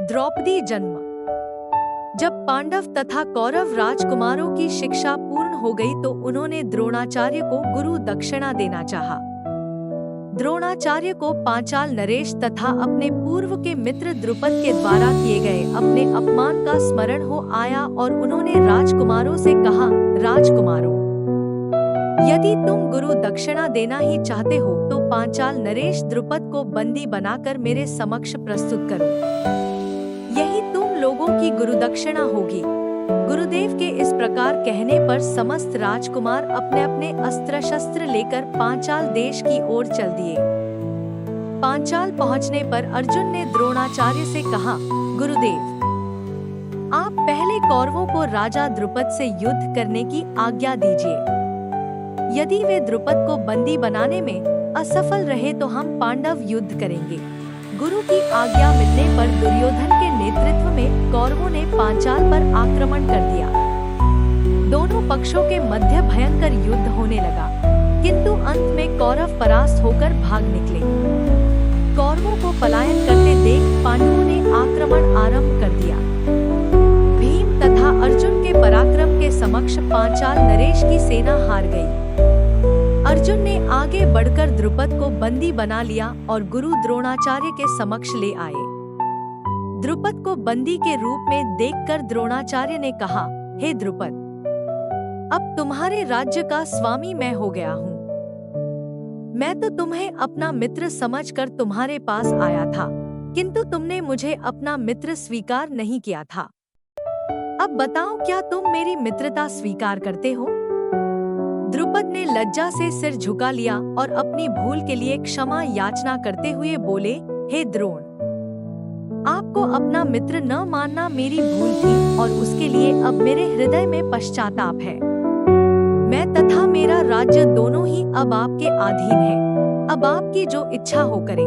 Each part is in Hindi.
द्रौपदी जन्म। जब पांडव तथा कौरव राजकुमारों की शिक्षा पूर्ण हो गई तो उन्होंने द्रोणाचार्य को गुरु दक्षिणा देना चाहा। द्रोणाचार्य को पांचाल नरेश तथा अपने पूर्व के मित्र द्रुपद के द्वारा किए गए अपने अपमान का स्मरण हो आया और उन्होंने राजकुमारों से कहा, राजकुमारों, यदि तुम गुरु दक्षिणा देना ही चाहते हो तो पांचाल नरेश द्रुपद को बंदी बनाकर मेरे समक्ष प्रस्तुत करो। यही तुम लोगों की गुरु दक्षिणा होगी। गुरुदेव के इस प्रकार कहने पर समस्त राजकुमार अपने अपने अस्त्र शस्त्र लेकर पांचाल देश की ओर चल दिए। पांचाल पहुंचने पर अर्जुन ने द्रोणाचार्य से कहा, गुरुदेव, आप पहले कौरवों को राजा द्रुपद से युद्ध करने की आज्ञा दीजिए। यदि वे द्रुपद को बंदी बनाने में असफल रहे तो हम पांडव युद्ध करेंगे। गुरु की आज्ञा मिलने पर दुर्योधन के नेतृत्व में कौरवों ने पांचाल पर आक्रमण कर दिया। दोनों पक्षों के मध्य भयंकर युद्ध होने लगा, किंतु अंत में कौरव परास्त होकर भाग निकले। कौरवों को पलायन करते देख पांडवों ने आक्रमण आरंभ कर दिया। भीम तथा अर्जुन के पराक्रम के समक्ष पांचाल नरेश की सेना हार गई। अर्जुन ने आगे बढ़कर द्रुपद को बंदी बना लिया और गुरु द्रोणाचार्य के समक्ष ले आए। द्रुपद को बंदी के रूप में देखकर द्रोणाचार्य ने कहा, हे द्रुपद, अब तुम्हारे राज्य का स्वामी मैं हो गया हूँ। मैं तो तुम्हें अपना मित्र समझकर तुम्हारे पास आया था, किंतु तुमने मुझे अपना मित्र स्वीकार नहीं किया था। अब बताओ, क्या तुम मेरी मित्रता स्वीकार करते हो? द्रुपद ने लज्जा से सिर झुका लिया और अपनी भूल के लिए क्षमा याचना करते हुए बोले, हे द्रोण, आपको अपना मित्र न मानना मेरी भूल थी और उसके लिए अब मेरे हृदय में पश्चाताप है। मैं तथा मेरा राज्य दोनों ही अब आपके अधीन है। अब आपकी जो इच्छा हो करें।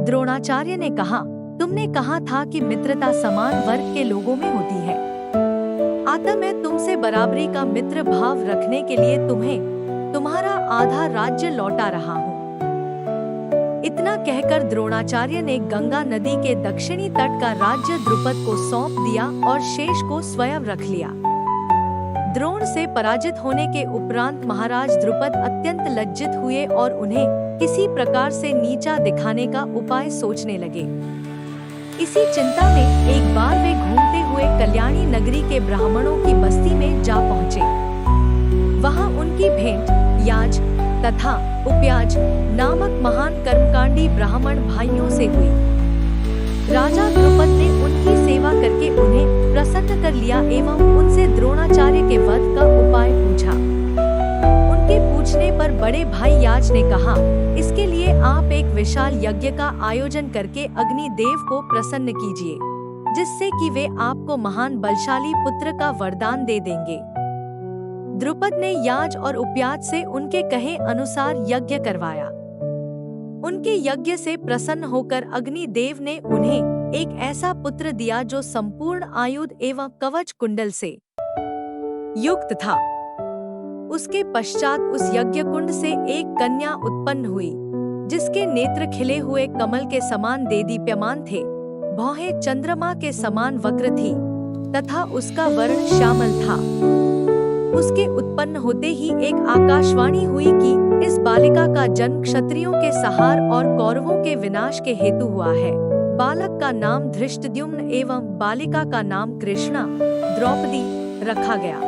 द्रोणाचार्य ने कहा, तुमने कहा था कि मित्रता समान वर्ग के लोगों में होती है। अतः मैं तुमसे बराबरी का मित्र भाव रखने के लिए तुम्हें तुम्हारा आधा राज्य लौटा रहा हूँ। इतना कहकर द्रोणाचार्य ने गंगा नदी के दक्षिणी तट का राज्य द्रुपद को सौंप दिया और शेष को स्वयं रख लिया। द्रोण से पराजित होने के उपरांत महाराज द्रुपद अत्यंत लज्जित हुए और उन्हें किसी प्रकार से नीचा दिखाने का उपाय सोचने लगे। इसी चिंता में एक बार वे घूमते हुए कल्याणी नगरी के ब्राह्मणों की बस्ती में जा पहुँचे। वहाँ उनकी भेंट याज तथा उपयाज नामक महान कर्मकांडी ब्राह्मण भाइयों से हुई। राजा द्रुपद ने उनकी सेवा करके उन्हें प्रसन्न कर लिया एवं उनसे द्रोणाचार्य के वध का उपाय पूछा। उनके पूछने पर बड़े भाई याज ने कहा, इसके लिए आप एक विशाल यज्ञ का आयोजन करके अग्नि देव को प्रसन्न कीजिए, जिससे कि वे आपको महान बलशाली पुत्र का वरदान दे देंगे। द्रुपद ने याज और उपयाज से उनके कहे अनुसार यज्ञ करवाया। उनके यज्ञ से प्रसन्न होकर अग्नि देव ने उन्हें एक ऐसा पुत्र दिया जो संपूर्ण आयुध एवं कवच कुंडल से युक्त था। उसके पश्चात उस यज्ञ कुंड से एक कन्या उत्पन्न हुई, जिसके नेत्र खिले हुए कमल के समान देदीप्यमान थे, भौहें चंद्रमा के समान वक्र थी तथा उसका वर्ण श्यामल था। उसके उत्पन्न होते ही एक आकाशवाणी हुई कि इस बालिका का जन्म क्षत्रियों के सहार और कौरवों के विनाश के हेतु हुआ है। बालक का नाम धृष्टद्युम्न एवं बालिका का नाम कृष्णा द्रौपदी रखा गया।